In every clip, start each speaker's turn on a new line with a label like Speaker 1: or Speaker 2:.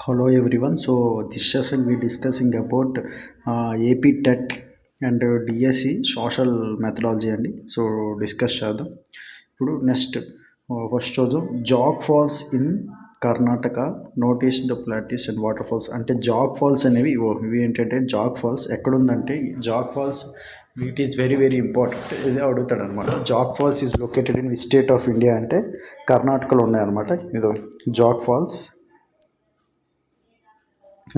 Speaker 1: Hello everyone. So this session we discussing about AP TET and DSE social methodology అండి. So discuss చేద్దాం. ఇప్పుడు next first రోజు Jog falls in Karnataka notice the plateaus and water falls అంటే Jog falls అనేవి ఇవి ఏంటంటే Jog falls ఎక్కడుందంటే Jog falls it is very very important ఇది అడుగుతాడు అనమాట. Jog falls is located in which state of India అంటే కర్ణాటకలో ఉన్నాయన్నమాట. ఇదో Jog falls.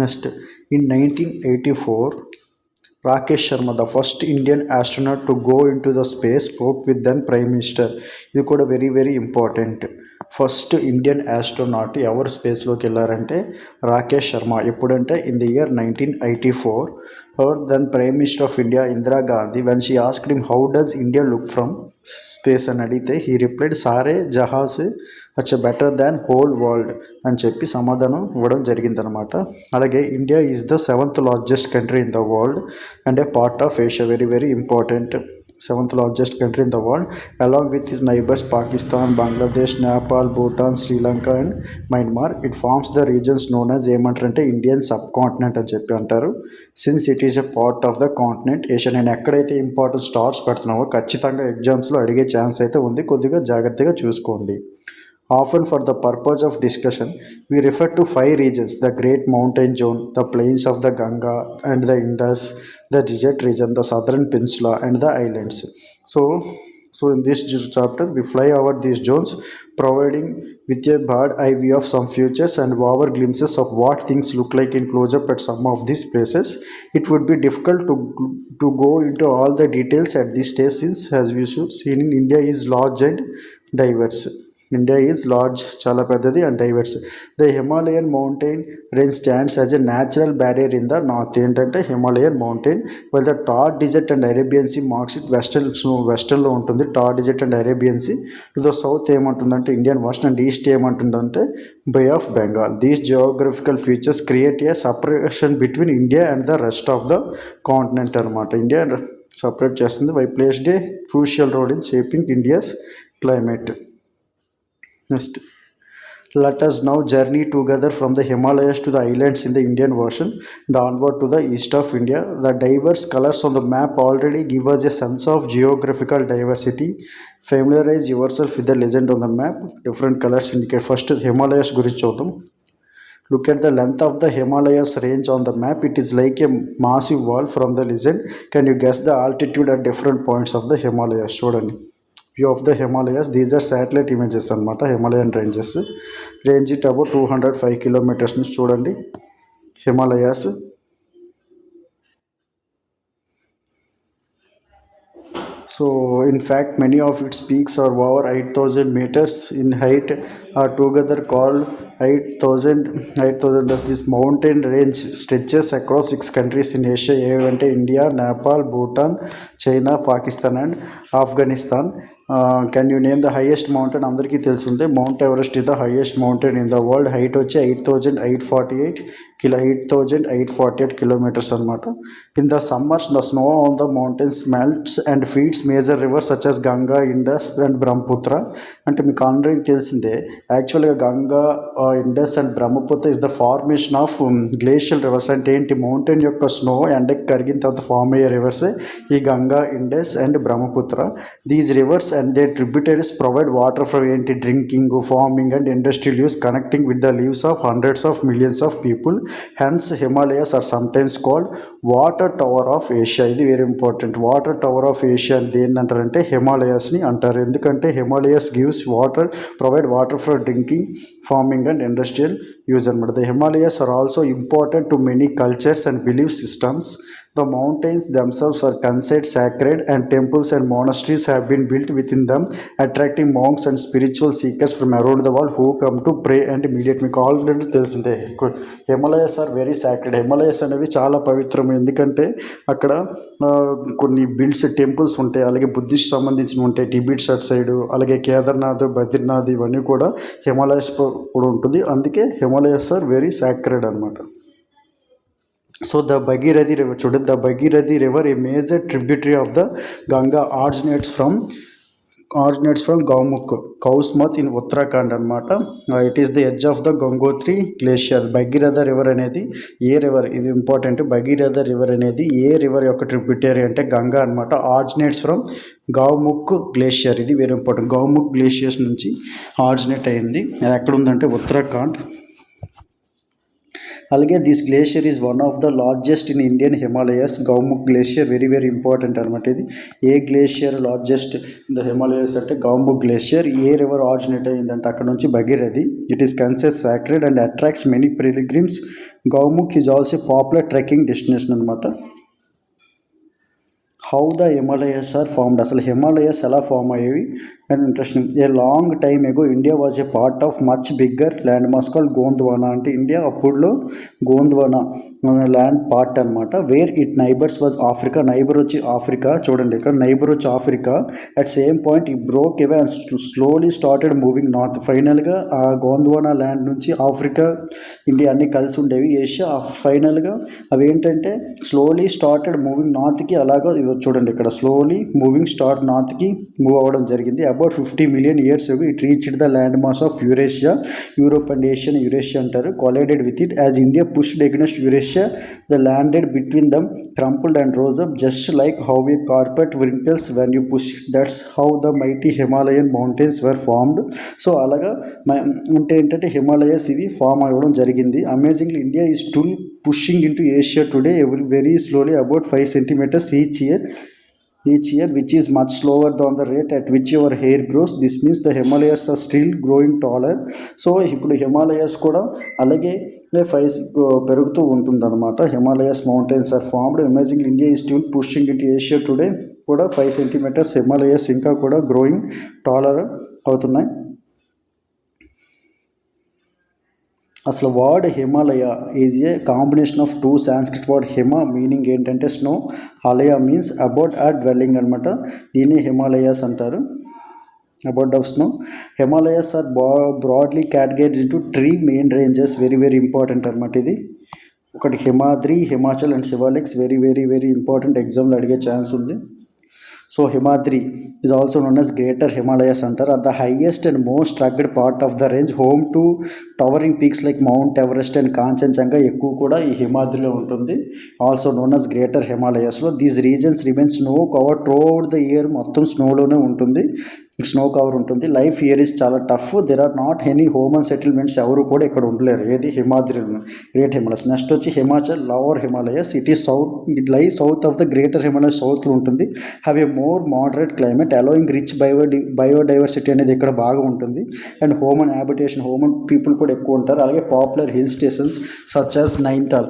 Speaker 1: Next, in 1984, Rakesh Sharma, the first Indian astronaut to go into the space, spoke with then Prime Minister. ఇది కూడా very very important. First Indian astronaut ఎవరు స్పేస్లోకి వెళ్ళారంటే రాకేష్ శర్మ. ఎప్పుడంటే in the year 1984. Then prime minister of India Indira Gandhi when she asked him how does India look from space అని అడిగితే he replied సారే జహాస్ బెటర్ దాన్ హోల్ వరల్డ్ అని చెప్పి సమాధానం ఇవ్వడం జరిగిందనమాట. అలాగే India is the 7th largest country in the world and a part of Asia. Very very important. 7th largest country in the world along with its neighbors Pakistan, Bangladesh, Nepal, Bhutan, Sri Lanka and Myanmar. It forms the regions known as ఏమంటారంటే Indian sub continent అని చెప్పి అంటారు. Since it is a part of the continent Asia. నేను ఎక్కడైతే important stars పెడుతున్నావో ఖచ్చితంగా ఎగ్జామ్స్లో అడిగే chance అయితే ఉంది, కొద్దిగా జాగ్రత్తగా చూసుకోండి. Often for the purpose of discussion, we refer to 5 regions: the Great Mountain Zone, the plains of the Ganga and the Indus, the desert region, the southern peninsula and the islands. So in this chapter, we fly over these zones, providing with a bird eye view of some futures and our glimpses of what things look like in close up at some of these places. It would be difficult to go into all the details at this stage since, as we should see, in India is large and diverse. India is large, చాలా పెద్దది and diverse. The Himalayan mountain range stands as a natural barrier in the north. ఏంటంటే Himalayan mountain, while the Thar Desert and Arabian Sea marks it వెస్టర్న్లో ఉంటుంది. Thar desert and Arabian sea. To the south ఏమంటుందంటే Indian ocean and east ఏమంటుందంటే bay of Bengal. These geographical features create a separation between India and the rest of the continent అనమాట. India separate చేస్తుంది. Why placed a crucial role in shaping India's climate. Next, let us now journey together from the Himalayas to the islands in the Indian Ocean and onward to the east of India. The diverse colors on the map already give us a sense of geographical diversity. Familiarize yourself with the legend on the map. Different colors indicate. First, Himalayas గురించి చూద్దాం. Look at the length of the Himalayas range on the map. It is like a massive wall from the legend. Can you guess the altitude at different points of the Himalayas? చూడండి. View of the Himalayas. These are satellite images అనమాట. Himalayan ranges range it about 205 kilometres నుంచి చూడండి Himalayas. So in fact many of its peaks are over 8,000 meters in height, are together called 8,000 as this mountain range stretches across 6 countries in Asia. ఏవంటే India, Nepal, Bhutan, China, Pakistan and Afghanistan. Can you name the highest mountain? అందరికీ తెలిసిందే Mount Everest is the highest mountain in the world. Height వచ్చి 8,848 kilometres అనమాట. In the summers the snow on the mountains melts and feeds major rivers such as Ganga, Indus and Brahmaputra. అంటే మీకు అందరికీ తెలిసిందే యాక్చువల్గా Ganga, Indus and Brahmaputra is the formation of glacial rivers. అంటే ఏంటి, mountain యొక్క స్నో ఎండకి కరిగిన తర్వాత ఫామ్ అయ్యే రివర్సే ఈ Ganga, Indus and Brahmaputra. These reverse and their tributaries provide water for drinking, farming and industrial use, connecting with the lives of hundreds of millions of people. Hence Himalayas are sometimes called water tower of Asia. ఇది very important. Water tower of Asia అంటే ఏంటంటారంటే హిమాలయాస్ని అంటారు. ఎందుకంటే Himalayas gives water, provide water for drinking, farming and industrial use అనమాట. The Himalayas are also important to many cultures and belief systems. The mountains themselves are considered sacred and temples and monasteries have been built within them, attracting monks and spiritual seekers from around the world who come to pray and meditate. మీకు already తెలిసిందే Himalayas are very sacred. Himalayas అనేవి చాలా పవిత్రం. ఎందుకంటే అక్కడ కొన్ని temples ఉంటాయి, అలాగే బుద్ధిస్ట్ సంబంధించినవి ఉంటాయి, టిబెట్స్ అటు సైడు, అలాగే కేదార్నాథ్, బద్రీనాథ్ ఇవన్నీ కూడా హిమాలయస్ కూడా ఉంటుంది. అందుకే హిమాలయస్ ఆర్ వెరీ సాక్రెడ్ అనమాట. So the Bhagirathi river, the Bhagirathi river, a major tributary of the Ganga, originates from originates from Gaumukh cow's mouth in Uttarakhand అనమాట. It is the edge of the Gangotri glacier. Bhagiratha river అనేది a river, ఇది important. Bhagiratha river అనేది a river యొక్క tributary అంటే గంగా అనమాట. Originates from Gaumukh glacier, ఇది very important. Gaumukh glaciers నుంచి originate అయింది. అది ఎక్కడ ఉందంటే ఉత్తరాఖండ్. అలాగే this glacier is one of the largest in Indian Himalayas. Gaumukh glacier very very important అనమాట. ఇది a glacier largest in the Himalayas అంటే Gaumukh glacier. A river originate అయిందంటే అక్కడ నుంచి Bhagirathi. It is considered sacred and attracts many pilgrims. Gaumukh is also popular trekking destination అనమాట. How the Himalayas are formed, అసలు హిమాలయస్ ఎలా form అయ్యేవి and interesting. A long time ago India was a part of much bigger land mass called Gondwana. అంటే India అప్పుడులో Gondwana land part అనమాట. Where it neighbours was Africa. Neighbour వచ్చి Africa, చూడండి ఇక్కడ neighbour వచ్చి ఆఫ్రికా. అట్ సేమ్ పాయింట్ ఈ broke away and slowly started moving north. ఫైనల్గా ఆ గోంద్వానా ల్యాండ్ నుంచి ఆఫ్రికా ఇండియా అన్నీ కలిసి ఉండేవి. ఏషియా ఫైనల్గా అవి ఏంటంటే స్లోలీ స్టార్టెడ్ మూవింగ్ నార్త్కి. అలాగా చూడండి ఇక్కడ స్లోలీ మూవింగ్ స్టార్ట్ నార్త్కి మూవ్ అవ్వడం జరిగింది. About 50 million years ago it reached the land mass of Eurasia. Europe and Asia Eurasia అంటారు. collided with it as India pushed against Eurasia. The landed between them crumpled and rose up just like how a carpet wrinkles when you push it. That's how the mighty Himalayan mountains were formed. So అలాగా అంటే ఏంటంటే హిమాలయస్ ఇవి form అవ్వడం జరిగింది. Amazingly India is still pushing into Asia today very slowly about 5 centimeters each year, which is much slower than the rate at which your hair grows. This means the Himalayas are still growing taller. So ఇప్పుడు హిమాలయస్ కూడా అలాగే 5 పెరుగుతూ ఉంటుందన్నమాట. Himalayas mountains are formed. Amazing India is still pushing into Asia today కూడా 5 centimeters Himalayas ఇంకా కూడా growing taller అవుతున్నాయి. అసలు word Himalaya is a combination of 2 Sanskrit word. హిమ మీనింగ్ ఏంటంటే స్నో, ఆలయ మీన్స్ అబౌట్ ఆ డ్వెల్లింగ్ అనమాట. దీన్ని హిమాలయాస్ అంటారు, about of snow. Himalayas are broadly categorised into 3 main ranges. Very very important అనమాట. ఇది ఒకటి Himadri, Himachal and Shivaliks. Very very very important, ఎగ్జామ్లో అడిగే ఛాన్స్ ఉంది. So Himadri is also known as Greater Himalayas అంటారు. At the highest and most rugged part of the range, home to towering peaks like Mount Everest and Kanchenjunga ఎక్కువ కూడా ఈ హిమాద్రిలో ఉంటుంది. Also known as Greater Himalayasలో these regions remain snow covered throughout the year. మొత్తం స్నోలోనే ఉంటుంది, snow cover ఉంటుంది. Life year is చాలా tough. There are not any human settlements. ఎవరు కూడా ఇక్కడ ఉండలేరు. ఏది హిమాద్రి, గ్రేట్ హిమాలయస్. నెక్స్ట్ వచ్చి Himachal, lower Himalayas. It is south, it lie south of the greater Himalayas, సౌత్లో ఉంటుంది. Have a more moderate climate allowing rich biodiversity అనేది ఇక్కడ బాగా ఉంటుంది. And human habitation, human people కూడా ఎక్కువ ఉంటారు. అలాగే popular hill stations such as Nainital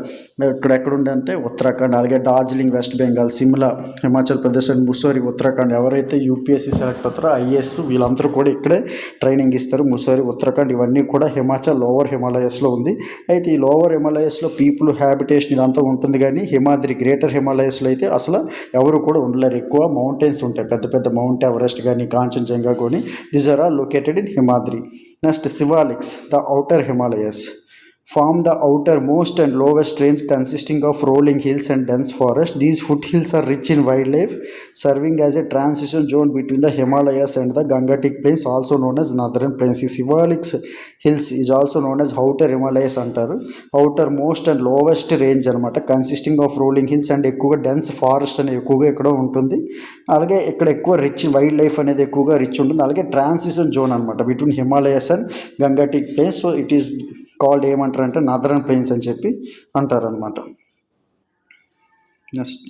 Speaker 1: ఇక్కడ ఎక్కడ ఉందంటే ఉత్తరాఖండ్. అలాగే డార్జిలింగ్ వెస్ట్ బెంగాల్, సిమ్లా హిమాచల్ ప్రదేశ్ అండ్ ముస్సోరి ఉత్తరాఖండ్. ఎవరైతే యూపీఎస్సీ సెలెక్ట్ అవుతారో ఐఏఎస్ వీళ్ళందరూ కూడా ఇక్కడే ట్రైనింగ్ ఇస్తారు. ముస్సోరి, ఉత్తరాఖండ్ ఇవన్నీ కూడా హిమాచల్ లోవర్ హిమాలయస్లో ఉంది. అయితే ఈ లోవర్ హిమాలయస్లో పీపుల్ హ్యాబిటేషన్ ఇదంతా ఉంటుంది. కానీ హిమాద్రి గ్రేటర్ హిమాలయస్లో అయితే అసలు ఎవరు కూడా ఉండలేరు. ఎక్కువ మౌంటైన్స్ ఉంటాయి, పెద్ద పెద్ద మౌంట్ ఎవరెస్ట్ కానీ కాంచన్జంగా కానీ. These are all located in Himadri. Next Shivaliks, the outer Himalayas form the outermost and lowest range consisting of rolling hills and dense forest. These foothills are rich in wildlife, serving as a transition zone between the Himalayas and the Gangetic Plains, also known as Northern Plains. Siwaliks hills is also known as outer Himalayas antaru. Outermost and lowest range anamata, consisting of rolling hills and ఎక్కువగా dense forest అనేది ఎక్కువగా ఇక్కడ ఉంటుంది. అలాగే ఇక్కడ ఎక్కువ rich wild life అనేది ఎక్కువగా రిచ్ ఉంటుంది. అలాగే ట్రాన్సిషన్ జోన్ అనమాట between Himalayas and Gangetic plains. So it is called ఏమంటారంటే నార్దర్న్ ప్లెయిన్స్ అని చెప్పి అంటారనమాట. నెక్స్ట్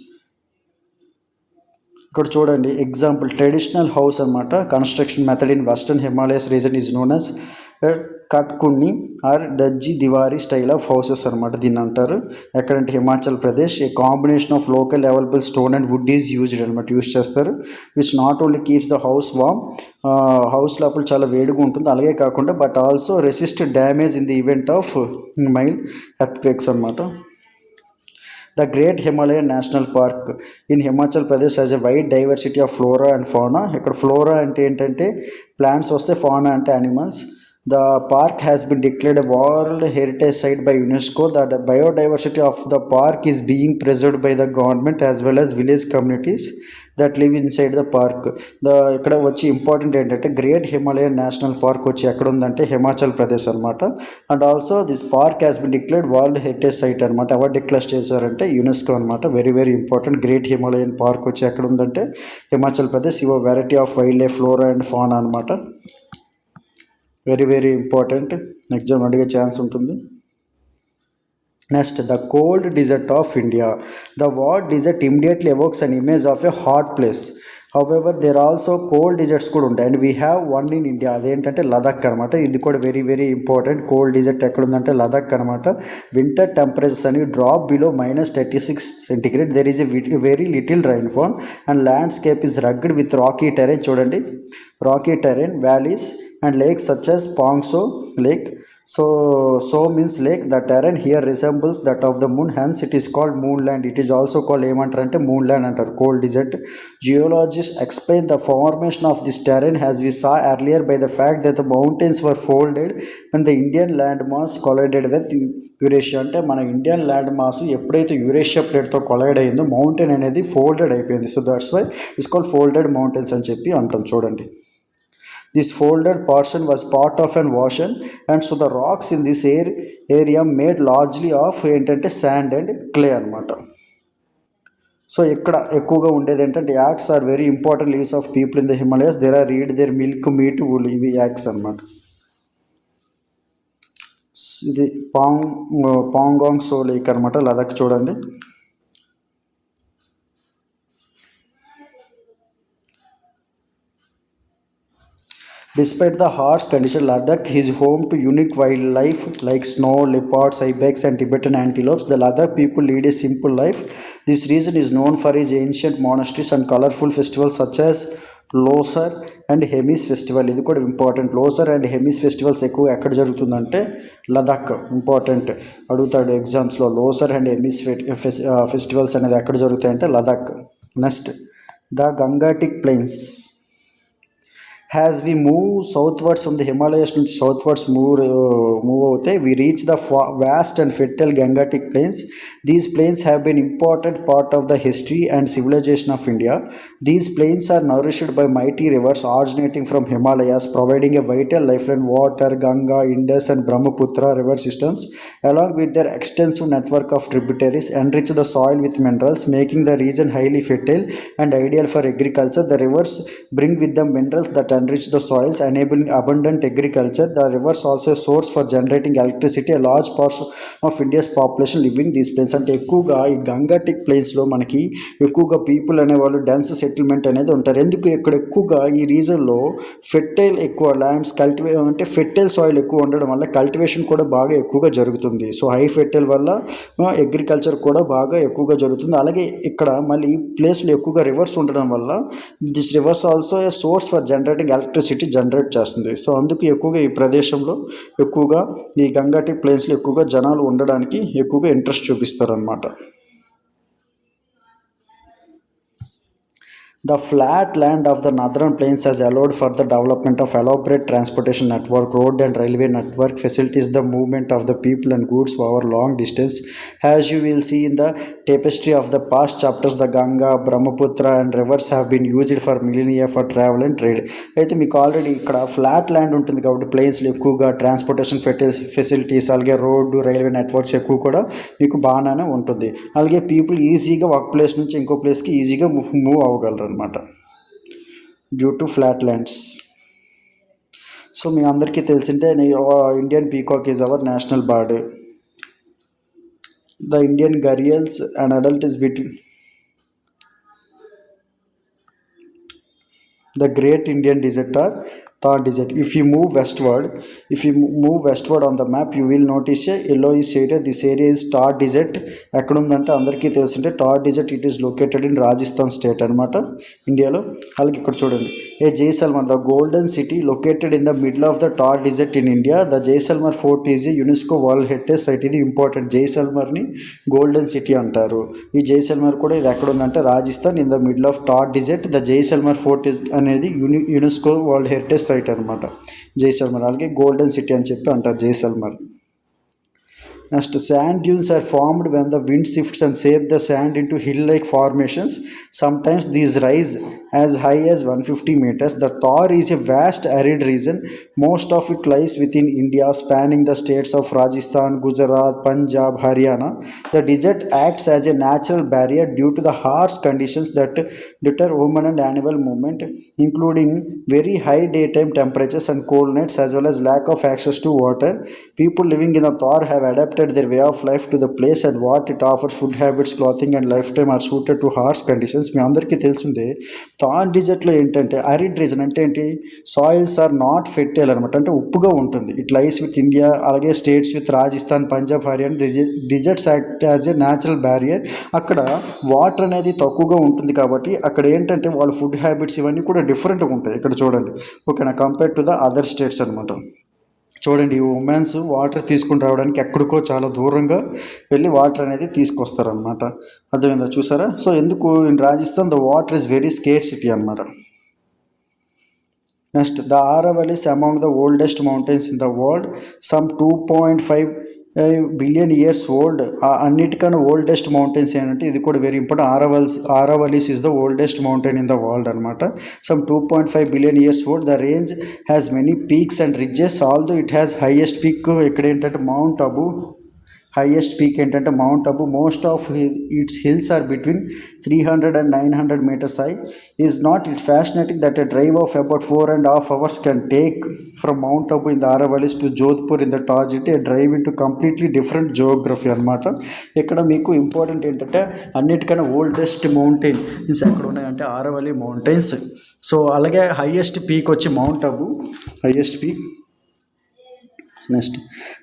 Speaker 1: ఇక్కడ చూడండి ఎగ్జాంపుల్, ట్రెడిషనల్ హౌస్ అనమాట. Construction method in western Himalayas region is known as Kathkuni or Dhajji Dewari style of houses అనమాట దీన్ని అంటారు. ఎక్కడంటే Himachal Pradesh. A combination of local available stone and wood is used అనమాట, యూజ్ చేస్తారు. Which not only keeps the house warm, house లోపల చాలా వేడిగా ఉంటుంది. అలాగే కాకుండా but also resist damage in the event of mild earthquakes అనమాట. The Great Himalayan National Park in Himachal Pradesh has a wide diversity of flora and fauna. ఇక్కడ flora అంటే ఏంటంటే ప్లాంట్స్ వస్తే, ఫానా అంటే animals. The park has been declared a World Heritage Site by UNESCO. The biodiversity of the park is being preserved by the government as well as village communities. That live inside the park. ఇక్కడ వచ్చి important ఏంటంటే great Himalayan national park వచ్చి ఎక్కడ ఉందంటే హిమాచల్ ప్రదేశ్ అనమాట. And also this park has been declared world heritage site అనమాట. ఎవరు డిక్లేర్ చేశారంటే యునెస్కో అనమాట. Very very important. Great Himalayan park వచ్చి ఎక్కడ ఉందంటే హిమాచల్ ప్రదేశ్. ఇవో variety of wild life, flora and fauna అనమాట. వెరీ వెరీ ఇంపార్టెంట్, ఎగ్జామ్ అడిగే ఛాన్స్ ఉంటుంది. Next, the cold desert of India. The word desert immediately evokes an image of a hot place. However there also cold deserts కూడా ఉంటాయి. And we have one in India. అదేంటంటే లదాఖ్ అనమాట. ఇది కూడా very very important. Cold desert ఎక్కడుందంటే లదాఖ్ అనమాట. Winter temperatures అని drop below -36 centigrade. There is a very little rainfall and landscape is rugged with rocky terrain. చూడండి, rocky terrain, valleys and lakes such as Pangso lake. So means lake. The terrain here resembles that of the moon, hence it is called moonland. It is also called ఏమంటారంటే moonland అంటారు, cold desert. Geologists explain the formation of this terrain as we saw earlier by the fact that the mountains were folded when the Indian landmass collided with Eurasia. అంటే మన Indian land mass ఎప్పుడైతే Eurasia ప్లేట్తో collide అయిందో mountain అనేది folded అయిపోయింది. So that's why it's called folded mountains అని చెప్పి అంటాం. చూడండి, this folded portion was part of an ocean, and so the rocks in this area made largely of ఏంటంటే sand and clay అనమాట. So ఇక్కడ ఎక్కువగా ఉండేది ఏంటంటే yaks are very important lives of people in the Himalayas. There are reared their milk, meat, wool. ఇవి yaks అనమాట. ఇది Pangong so lake అనమాట, లదాఖ్. చూడండి, despite the harsh condition, Ladakh is home to unique wildlife like snow leopards, ibex, and Tibetan antelopes. The Ladakh people lead a simple life. This region is known for its ancient monasteries and colorful festivals such as Losar and Hemis festival. ఇది కూడా important. Losar and Hemis festivals ఎక్కువ ఎక్కడ జరుగుతుందంటే Ladakh. Important, అడుగుతాడు ఎగ్జామ్స్లో. Losar and Hemis festivals అనేది ఎక్కడ జరుగుతాయంటే Ladakh. Next, the Gangetic plains. As we move southwards from the Himalayas నుంచి southwards move అవుతే we reach the vast and fertile Gangetic plains. These plains have been important part of the history and civilization of India. These plains are nourished by mighty rivers originating from Himalayas, providing a vital lifeline. Water, Ganga, Indus and Brahmaputra river systems, along with their extensive network of tributaries, enrich the soil with minerals, making the region highly fertile and ideal for agriculture. The rivers bring with them minerals that enrich the soils, enabling abundant agriculture. The rivers also a source for generating electricity. A large portion of India's population living these plains. అంటే ఎక్కువగా ఈ గంగాటిక్ ప్లేన్స్లో మనకి ఎక్కువగా people అనేవాళ్ళు dense settlement అనేది ఉంటారు. ఎందుకు ఇక్కడ ఎక్కువగా ఈ రీజన్లో ఫెర్టైల్ ఎక్కువ ల్యాండ్స్ అంటే ఫెర్టైల్ సాయిల్ ఎక్కువ ఉండడం వల్ల కల్టివేషన్ కూడా బాగా ఎక్కువగా జరుగుతుంది. సో హై ఫెర్టైల్ వల్ల అగ్రికల్చర్ కూడా బాగా ఎక్కువగా జరుగుతుంది. అలాగే ఇక్కడ మళ్ళీ ఈ ప్లేస్లో ఎక్కువగా రివర్స్ ఉండడం వల్ల this reverse also a source for generating electricity generate చేస్తుంది. సో అందుకు ఎక్కువగా ఈ ప్రదేశంలో ఎక్కువగా ఈ గంగాటిక్ ప్లేన్స్లో ఎక్కువగా జనాలు ఉండడానికి ఎక్కువగా interest చూపిస్తారనమాట. The flat land of the northern plains has allowed for the development of elaborate transportation network, road and railway network facilities the movement of the people and goods over long distance. As you will see in the tapestry of the past chapters, the Ganga, Brahmaputra and rivers have been used for millennia for travel and trade. అయితే మీకు already ఇక్కడ flat land ఉంటుంది కాబట్టి ప్లేన్స్లో ఎక్కువగా transportation facilities అలాగే road railway networks ఎక్కువ కూడా మీకు బాగానే ఉంటుంది. అలాగే పీపుల్ ఈజీగా ఒక ప్లేస్ నుంచి ఇంకో ప్లేస్కి ఈజీగా మూవ్ అవ్వగలరు అనమాట due to flat lands. So మీ అందరికీ తెలిసిందే Indian peacock is our national bird. The Indian gharials and adult is between the great Indian desert or Thar desert. If you move westward on the map, you will notice a yellowish area. This area is Thar desert. ఎక్కడ ఉందంటే అందరికీ తెలిసింటే Thar desert. It is located in Rajasthan state అనమాట, ఇండియాలో. అలాగే ఇక్కడ చూడండి, a Jaisalmer, the golden city located in the middle of the Thar desert in India. The Jaisalmer fort is a UNESCO world heritage site. ఇది ఇంపార్టెంట్. జైసల్మర్ని గోల్డెన్ సిటీ అంటారు. ఈ జైసల్మర్ కూడా ఇది ఎక్కడ ఉందంటే Rajasthan, in the middle of Thar desert. The Jaisalmer fort అనేది UNESCO world heritage site అనమాట జైసల్మర్. అలాగే గోల్డెన్ సిటీ అని చెప్పి అంటారు Jaisalmer. Next, sand dunes are formed when the wind shifts and shapes the sand into hill-like formations. Sometimes these rise as high as 150 meters. The Thar is a vast arid region. Most of it lies within India, spanning the states of Rajasthan, Gujarat, Punjab, Haryana. The desert acts as a natural barrier due to the harsh conditions that deter human and animal movement, including very high daytime temperatures and cold nights, as well as lack of access to water. People living in the Thar have adapted their way of life to the place and what it offers. Food habits, clothing and lifetime are suited to harsh conditions. మీ అందరికీ తెలిసిందే థార్ డిజర్ట్లో ఏంటంటే arid reason అంటే ఏంటి, soils are not fertile అనమాట, అంటే ఉప్పుగా ఉంటుంది. It lies with India, అలాగే states with Rajasthan, Punjab, Haryana. Deserts act as a natural barrier. అక్కడ వాటర్ అనేది తక్కువగా ఉంటుంది కాబట్టి అక్కడ ఏంటంటే వాళ్ళ ఫుడ్ హ్యాబిట్స్ ఇవన్నీ కూడా డిఫరెంట్గా ఉంటాయి. ఇక్కడ చూడండి, ఓకేనా, compare to the other states అనమాట. చూడండి, ఉమెన్స్ వాటర్ తీసుకుని రావడానికి ఎక్కడికో చాలా దూరంగా వెళ్ళి వాటర్ అనేది తీసుకొస్తారనమాట. అర్థమైందా, చూసారా? సో ఎందుకు in Rajasthan the water is very scarcity అనమాట. Next, the Aravallis among the oldest mountains in the world, some 2.5 billion years old. అన్నిటికన్నా ఓల్డెస్ట్ మౌంటైన్స్ ఏంటంటే ఇది కూడా very important. Aravallis is the oldest mountain in the world అనమాట. Some 2.5 billion years old. The range has many peaks and ridges, although it has highest peak ఇక్కడ ఏంటంటే mount Abu. Highest peak ఏంటంటే mount Abu. Most of its hills are between 300 and 900 meters high. Is not it fascinating that a drive of about 4.5 hours can take from Mount Abu in the Aravallis to Jodhpur in the Taj city, a drive into completely different geography అనమాట. ఇక్కడ మీకు important ఏంటంటే అన్నిటికన్నా oldest mountain ఎక్కడ ఉన్నాయంటే Aravalli mountains. So అలాగే highest peak వచ్చి mount Abu, highest peak. Next,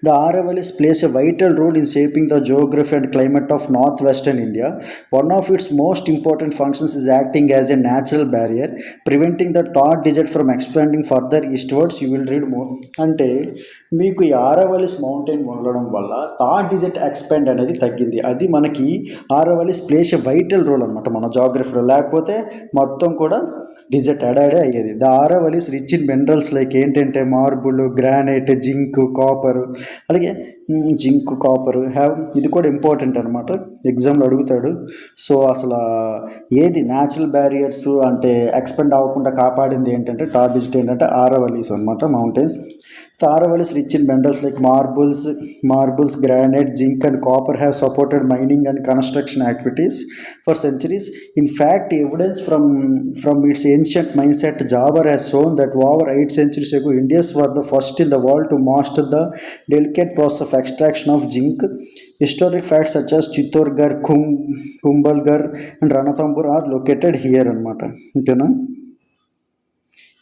Speaker 1: the Aravallis plays a vital role in shaping the geography and climate of northwestern India. One of its most important functions is acting as a natural barrier, preventing the Thar desert from expanding further eastwards. You will read more. అంటే మీకు ఈ ఆరవల్లిస్ mountain ఉండడం వల్ల Thar desert expand అనేది తగ్గింది. అది మనకి Aravallis plays a vital role అనమాట మన జాగ్రఫీలో. లేకపోతే మొత్తం కూడా డిజర్ట్ అడాడే అయ్యేది. The Aravallis rich in minerals like ఏంటంటే మార్బుల్, గ్రానైట్, జింక్, కాపర్. అలాగే జింక్, కాపర్ హ్యావ్, ఇది కూడా ఇంపార్టెంట్ అనమాట, ఎగ్జామ్లో అడుగుతాడు. సో అసలు ఏది న్యాచురల్ బ్యారియర్స్ అంటే ఎక్స్పెండ్ అవ్వకుండా కాపాడింది ఏంటంటే థార్ డిజిట్ ఏంటంటే ఆరవల్లీస్ అనమాట, mountains. The Aravallis rich in minerals like marbles, granite, zinc and copper have supported mining and construction activities for centuries. In fact, evidence from its ancient mines at Jawar has shown that over 8 centuries ago, Indians were the first in the world to master the delicate process of extraction of zinc. Historic facts such as Chittorgarh, Kumbhalgarh and Ranthambore are located here anamata. Okay,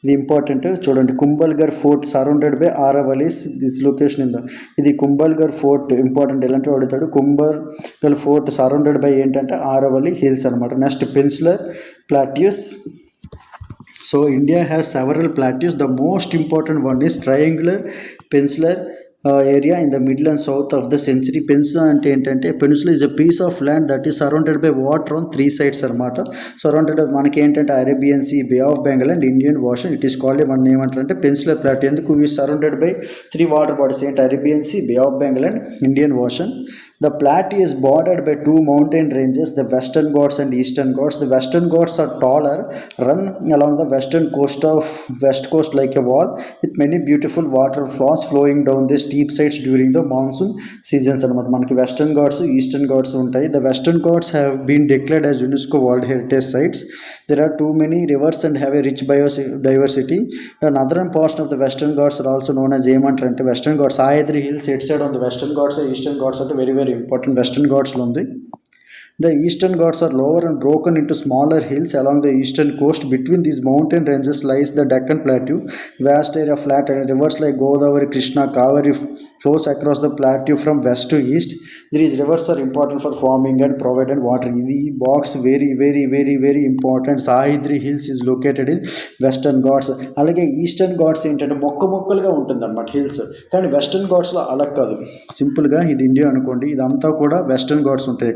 Speaker 1: ఇది important. చూడండి, Kumbhalgarh fort surrounded by Aravallis. This location in the, ఇది Kumbhalgarh fort important. ఎలాంటి అడుగుతాడు, కుంభల్గర్ fort surrounded by ఏంటంటే Aravalli hills అనమాట. Next, peninsular plateaus. So India has several plateaus. The most important one is triangular peninsular area in the middle and south of the century. Peninsula అంటే ఏంటంటే peninsula is a piece of land that is surrounded by water on 3 sides అనమాట. Surrounded మనకి ఏంటంటే Arabian see, bay of Bengal and Indian ocean. It is called one ఏమంటారంటే peninsular plateau. ఎందుకు? ఈ surrounded by 3 water bodies ఏంటి, Arabian see, bay of Bengal and Indian Ocean. The plateau is bordered by 2 mountain ranges, the Western Ghats and Eastern Ghats. The Western Ghats are taller, run along the western coast of West Coast like a wall, with many beautiful waterfalls flowing down the steep sides during the monsoon seasons. మనకి Western Ghats, Eastern Ghats ఉంటాయి. The Western Ghats have been declared as UNESCO World Heritage Sites. There are too many rivers and have a rich biodiversity. The northern portion of the Western Ghats are also known as ఏమంటారంటే Western Ghats. Sayadri Hills head side on the Western Ghats, Eastern Ghats అంటే very important. Western Ghats లో ఉంది. The Eastern Ghats are lower and broken into smaller hills along the eastern coast. Between these mountain ranges lies the Deccan Plateau, vast area flat, and rivers like Godavari, Krishna, Kaveri flows across the plateau from west to east. These rivers are important for farming and provide water. The box very important. Sayadri Hills is located in Western Ghats. అలాగే eastern Ghats ఏంటంటే మొక్కలుగా ఉంటుంది అన్నమాట hills. కానీ western ఘాట్స్లో అలా కాదు. సింపుల్గా ఇది India అనుకోండి, ఇదంతా కూడా వెస్టర్న్ ఘాట్స్ ఉంటాయి.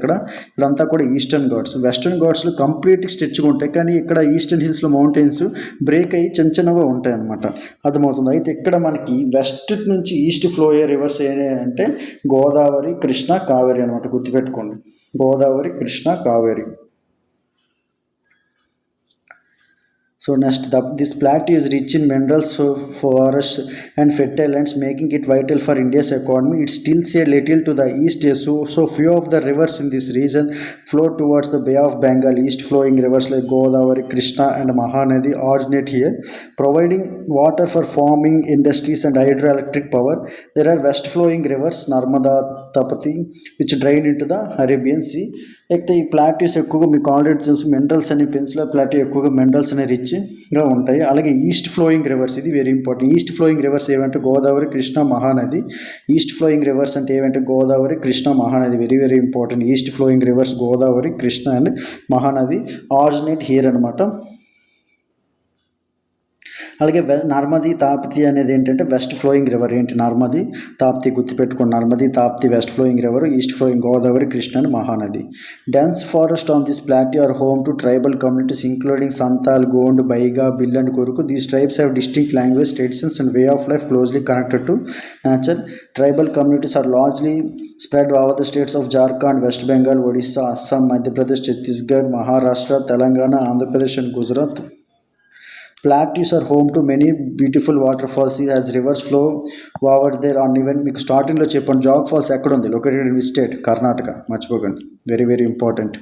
Speaker 1: ఇదంతా కూడా ఈస్టర్న్ ఘాట్స్. వెస్టర్న్ ఘాట్స్లో కంప్లీట్ స్ట్రెచ్గా ఉంటాయి, కానీ ఇక్కడ ఈస్టర్న్ హిల్స్లో మౌంటైన్స్ బ్రేక్ అయ్యి చిన్నగా ఉంటాయి అన్నమాట. అర్థమవుతుంది. అయితే ఇక్కడ మనకి వెస్ట్ నుంచి ఈస్ట్ ఫ్లో అయ్యే రివర్స్ అంటే గోదావరి, కృష్ణ, కావేరి అనమాట. గుర్తుపెట్టుకోండి, Godavari, Krishna, Kaveri. So next, this plateau is rich in minerals, forests and fertile lands, making it vital for India's economy. It stilts a little to the east, so few of the rivers in this region flow towards the Bay of Bengal. East flowing rivers like Godavari, Krishna and Mahanadi originate here, providing water for farming, industries and hydroelectric power. There are west flowing rivers Narmada, Tapati, which drain into the Arabian Sea. అయితే ఈ plateaus ఎక్కువగా మీకు already తెలుసు, minerals అనే peninsular plateau ఎక్కువగా minerals అనే రిచ్గా ఉంటాయి. అలాగే ఈస్ట్ ఫ్లోయింగ్ రివర్స్, ఇది very important. East flowing rivers ఏమంటే Godavari, Krishna, Mahanadi. East flowing rivers అంటే ఏమంటే Godavari, Krishna, Mahanadi. Very very important. East flowing rivers Godavari, Krishna and Mahanadi originate here అనమాట. అలాగే నర్మది, తాప్తి అనేది ఏంటంటే వెస్ట్ ఫ్లోయింగ్ రివర్. ఏంటి నర్మది, తాప్తి, గుర్తుపెట్టుకోండి. Narmada, Tapti west flowing river. East flowing Godavari, Krishna and Mahanadi. Dense forest on this plateau are home to tribal communities including Santhal, Gond, Baiga, Bhil and Korku. These tribes have distinct language, traditions and way of life closely connected to nature. Tribal communities are largely spread over the states of Jharkhand, West Bengal, Odisha, Assam, Madhya Pradesh, Chhattisgarh, Maharashtra, Telangana, Andhra Pradesh and Gujarat. Plateaus are home to many beautiful waterfalls as rivers flow over there uneven. మీకు స్టార్టింగ్లో చెప్పండి, zag falls ఎక్కడ ఉంది, located in state Karnataka, మర్చిపోకండి, very very important.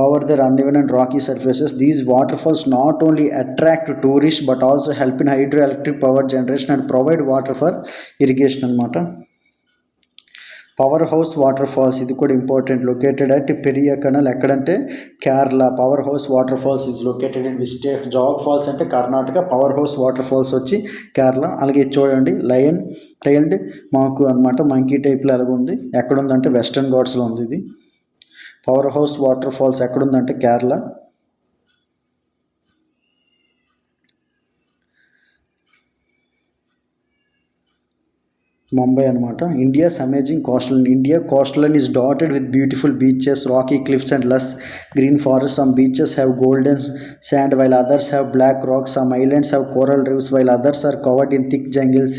Speaker 1: Over their uneven and rocky surfaces, these waterfalls not only attract tourists but also help in hydroelectric power generation and provide water for irrigation అన్నమాట. Power house water falls, ఇది కూడా important. Located at Periyakanal, ఎక్కడంటే Kerala. Power house water falls is located in state. Jog falls అంటే Karnataka, power house water falls వచ్చి కేరళ. అలాగే చూడండి, lion tailed మాకు అనమాట, మంకీ టైప్లో ఎలాగ ఉంది. ఎక్కడుందంటే వెస్టర్న్ ఘాట్స్లో ఉంది ఇది. పవర్ హౌస్ వాటర్ ఫాల్స్ ఎక్కడుందంటే కేరళ. ముంబై అనమాట. India's amazing coastal line. India coastal line is dotted with beautiful beaches, rocky cliffs and lush green forests. Some beaches have golden sand while others have black rocks. Some islands have coral reefs while others are covered in thick jungles.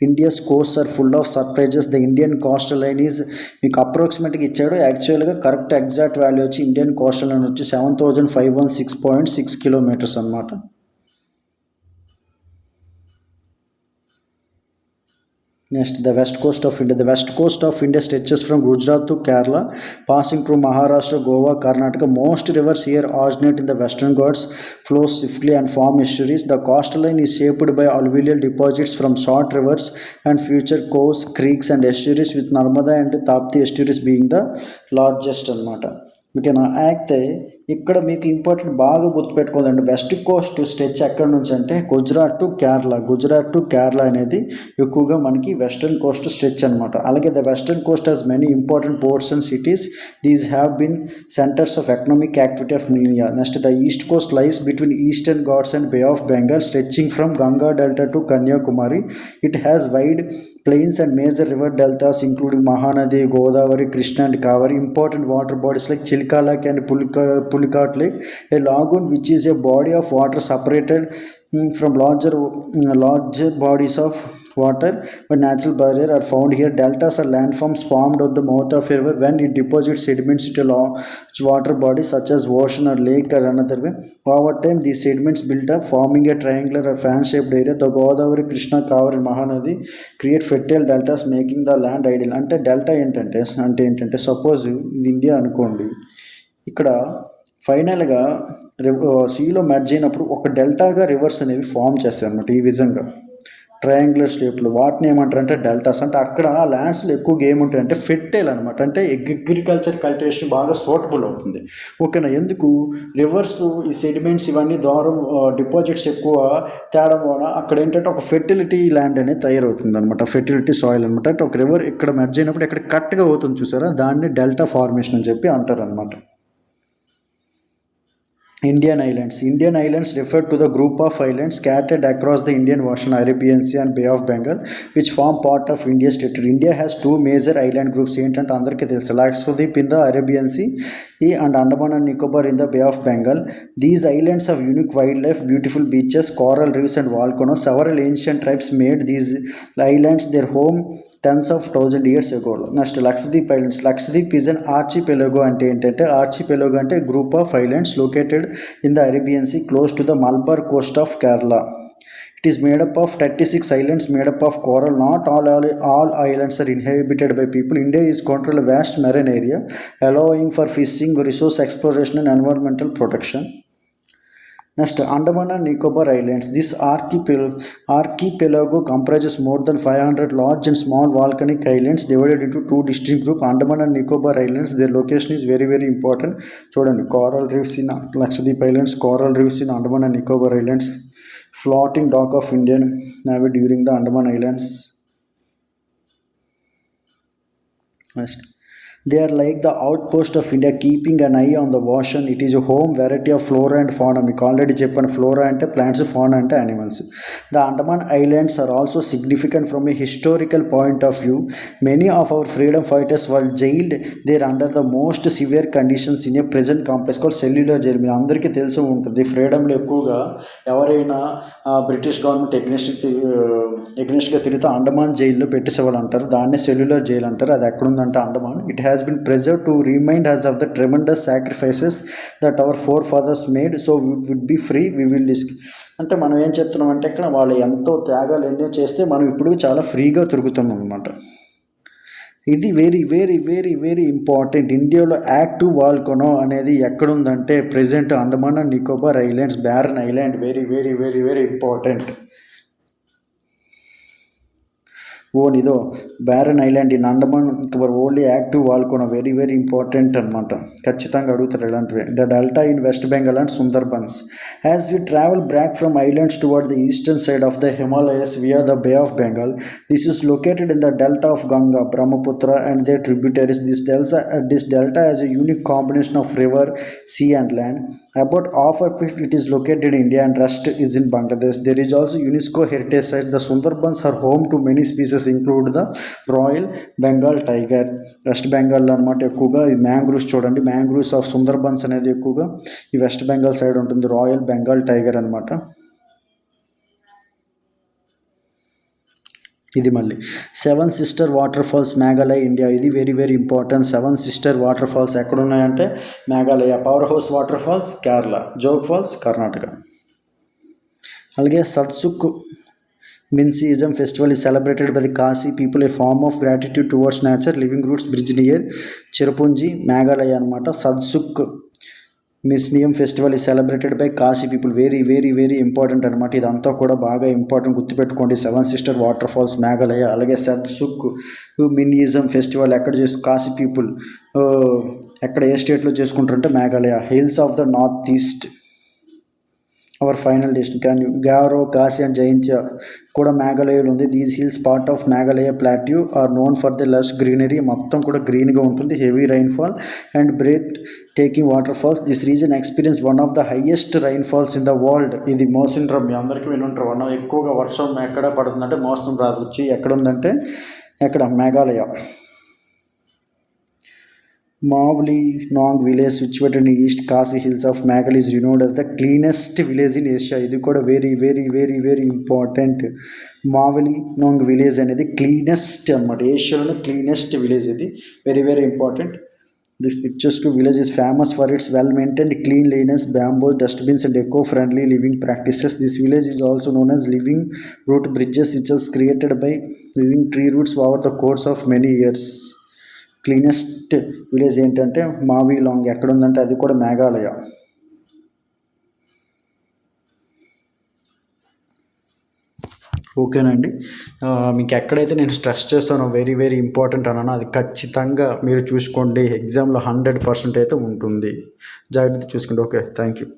Speaker 1: India's coasts are full of surprises. The Indian coastal line is, మీకు అప్రాక్సిమేట్గా ఇచ్చాడు, యాక్చువల్గా correct exact value వచ్చి Indian coastal line వచ్చి 7516.6 kilometres అనమాట. Next, the west coast of India. The west coast of India stretches from Gujarat to Kerala, passing through Maharashtra, Goa, Karnataka. Most rivers here originate in the Western Ghats, flow swiftly and form estuaries. The coastal line is shaped by alluvial deposits from short rivers and future coves, creeks and estuaries, with Narmada and Tapti estuaries being the largest అన్నమాట. ఓకేనా. అయితే ఇక్కడ మీకు important బాగా గుర్తుపెట్టుకోవాలండి, west Coast stretch ఎక్కడి నుంచి అంటే Gujarat to Kerala. Gujarat to Kerala అనేది ఎక్కువగా మనకి వెస్టర్న్ కోస్ట్ స్ట్రెచ్ అనమాట. అలాగే the western coast has many important ports and cities. These have been centres of economic activity of millennia. Next, the east coast lies between eastern Ghats and bay of Bengal, stretching from Ganga delta to Kanyakumari. It has wide plains and major river deltas including Mahanadi, Godavari, Krishna and Kaveri. Important water bodies like Chilka Lake and Pulicat Lake, a lagoon which is a body of water separated from larger bodies of water but natural barrier are found here. Deltas are landforms formed at the mouth of a river when it deposits sediments into a large water body such as ocean or lake or another way. Over time these sediments build up forming a triangular or fan shaped area. The Godavari, Krishna, Kaveri, Mahanadi create fertile deltas making the land ideal. అంటే delta ఏంటంటే suppose ఇది India అనుకోండి, ఇక్కడ ఫైనల్గా సీలో merge అయినప్పుడు ఒక డెల్టాగా reverse అనేవి form చేస్తాయి అనమాట. ఈ విధంగా ట్రయాంగులర్ షేప్లో వాటిని ఏమంటారు అంటే డెల్టాస్. అంటే అక్కడ ల్యాండ్స్లో ఎక్కువగా ఏముంటాయి అంటే ఫెర్టైల్ అనమాట, అంటే అగ్రికల్చర్ కల్టివేషన్ బాగా సూటబుల్ అవుతుంది. ఓకేనా. ఎందుకు రివర్స్ ఈ సెడిమెంట్స్ ఇవన్నీ దూరం డిపాజిట్స్ ఎక్కువ తేడం వల్ల అక్కడ ఏంటంటే ఒక ఫెర్టిలిటీ ల్యాండ్ అనేది తయారవుతుంది అనమాట, ఫెర్టిలిటీ సాయిల్ అనమాట. అంటే ఒక రివర్ ఇక్కడ మెర్జ్ అయినప్పుడు ఇక్కడ కట్గా అవుతుంది చూసారా, దాన్ని డెల్టా ఫార్మేషన్ అని చెప్పి అంటారు అనమాట. Indian Islands. Indian Islands refer to the group of islands scattered across the Indian Ocean, Arabian Sea and Bay of Bengal, which form part of India's territory. India has two major island groups, ఏంటంటే అందరికీ తెలుసు, Lakshadweep in the Arabian Sea and Andaman and Nicobar in the Bay of Bengal. These islands have unique wildlife, beautiful beaches, coral reefs and volcanoes. Several ancient tribes made these islands their home tens of thousand years ago. Next Lakshadweep islands. Lakshadweep is an archipelago అంటే ఏంటంటే archipelago అంటే group of islands located in the Arabian sea close to the Malabar coast of Kerala. It is made up of 36 islands made up of coral. Not all islands are inhabited by people. India is controlled a vast marine area, allowing for fishing, resource exploration, and environmental protection. Next, Andaman and Nicobar Islands. This archipelago comprises more than 500 large and small volcanic islands divided into two distinct groups. Andaman and Nicobar Islands, their location is very, very important. చూడండి, coral reefs in Lakshadweep Islands, coral reefs in Andaman and Nicobar Islands, floating dock of Indian Navy during the Andaman Islands. Next, they are like the outpost of India, keeping an eye on the ocean. It is a home variety of flora and fauna. మీకు already చెప్పాను, flora అంటే plants, fauna అంటే animals. The Andaman Islands are also significant from a historical point of view. Many of our freedom fighters were jailed there under the most severe conditions in a prison complex called cellular jail. మీ అందరికీ తెలిసి ఉంటుంది, ఫ్రీడమ్లో ఎక్కువగా ఎవరైనా British government ఎగ్నెస్ట్గా తిరిగితే అండమాన్ జైల్లో పెట్టేసేవాళ్ళు అంటారు. దాన్నే cellular jail అంటారు. అది ఎక్కడుందంటే Andaman. It has been preserved to remind us of the tremendous sacrifices that our forefathers made, so we would be free. We will అంటే మనం ఏం చెప్తున్నాం అంటే ఇక్కడ వాళ్ళు ఎంతో త్యాగాలు ఎన్నో చేస్తే మనం ఇప్పుడు చాలా ఫ్రీగా తిరుగుతాం అన్నమాట. ఇది very very very very important. ఇండియాలో యాక్టివ్ వాల్కనో అనేది ఎక్కడుందంటే present Andaman and Nicobar islands, barren island. Very very very very important. ఇదో barren island in Andaman Nicobar only active volcano. Very very important అనమాట, ఖచ్చితంగా అడుగుతారు ఇలాంటివి. The delta in west Bengal and Sundarbans. As we travel back from islands toward the eastern side of the Himalayas via the bay of Bengal. This is located in the delta of Ganga, Brahmaputra and their tributaries. This delta has a unique combination of river, sea and land. About half of it is located in India and rest is in Bangladesh. There is also UNESCO heritage site. The Sundarbans are home to many species include the royal Bengal tiger. West Bengal అనమాట ఎక్కువగా ఈ mangroves. చూడండి, mangroves of Sundarbans అనేది ఎక్కువగా ఈ west Bengal side ఉంటుంది. Royal Bengal tiger అనమాట. ఇది మళ్ళీ seven sister water falls Meghalaya India. ఇది very very important. Seven sister water falls ఎక్కడ ఉన్నాయంటే Meghalaya. Power house water falls Kerala, Jog falls Karnataka. అలాగే Shad Suk Minsiism festival is celebrated by the Kasi people, a form of gratitude towards nature. Living Roots Bridge near Cherrapunji, Meghalaya అనమాట. Shad Suk Mynsiem festival is celebrated by Khasi people. Very very very important అనమాట. ఇదంతా కూడా బాగా important, గుర్తుపెట్టుకోండి. Seven sister water falls Meghalaya. అలాగే Shad Suk మినియిజం festival ఎక్కడ Kashi people ఎక్కడ ఏ స్టేట్లో చేసుకుంటారంటే Meghalaya. Hills of the north east our final destination. Garo, Khasi and Jaintia కూడా మేఘాలయలో ఉంది. These hills part of Meghalaya plateau are known for the lush greenery. మొత్తం కూడా గ్రీన్గా ఉంటుంది. Heavy rainfall and breath taking water falls. This region experience one of the highest rainfalls in the world. ఇది మోసిన్ మీ అందరికీ వినుంటారు. ఎక్కువగా వర్షం ఎక్కడ పడుతుందంటే మోసం రాదు వచ్చి ఎక్కడ ఉందంటే ఎక్కడ Meghalaya. Mawli Nong village situated in East Khasi Hills of Meghalaya is renowned as the cleanest village in Asia. ఇది కూడా very very very very important. Mawlynnong village అనేది క్లీనెస్ట్ అన్నమాట. ఏషియాలోనే క్లీనెస్ట్ విలేజ్. ఇది వెరీ వెరీ ఇంపార్టెంట్. దిస్ పిక్చర్స్కు village is famous for its well-maintained cleanliness, bamboo dustbins and eco-friendly living practices. This village is also known as living root bridges, which was created by living tree roots over the course of many years. Cleanest village ఏంటంటే మావి long. ఎక్కడ ఉందంటే అది కూడా మేఘాలయ. ఓకేనండి, మీకు ఎక్కడైతే నేను స్ట్రెస్ చేస్తానో వెరీ వెరీ ఇంపార్టెంట్ అన్నాను అది ఖచ్చితంగా మీరు చూసుకోండి. ఎగ్జామ్లో 100% అయితే ఉంటుంది. జాగ్రత్త చూసుకోండి. Okay, thank you.